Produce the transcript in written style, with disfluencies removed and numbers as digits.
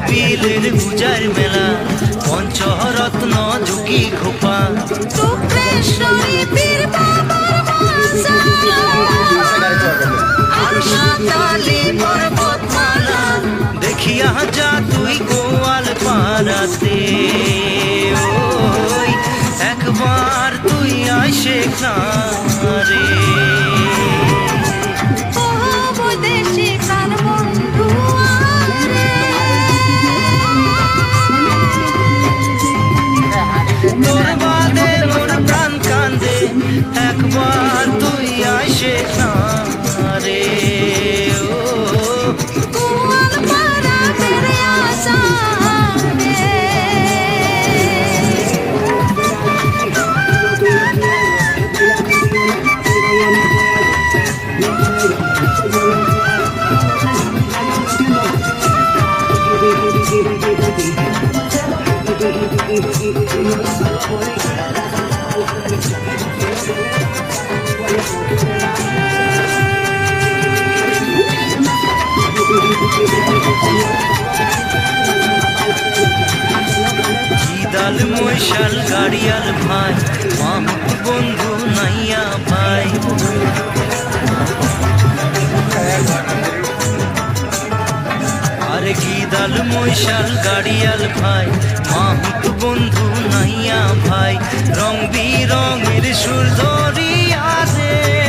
বিলের পূজার মেলা পঞ্চরত্ন যোগী খোপা শুক্রেশ্বরী পীর বাবার মাজার আর সাতালি পর্বতমালা দেখিয়া যা তুই গোয়াল পাড়াতে ওই একবার তুই আইসে না রে বৈদেশি প্রাণ বন্ধু আরে তোর বাদে মোর প্রাণ কান্দে একবার তুই আইসে না রে ও গোয়াল পাড়া ফিরে আসা রে জিদাল মৈশাল গাড়িয়াল ভাই মাহুত বন্ধু নাইয়া ভাই আরে গিদাল মৈশাল গাড়িয়াল ভাই মাহুত বন্ধু নাইয়া ভাই রং বিরঙের সুর ধরিয়া রে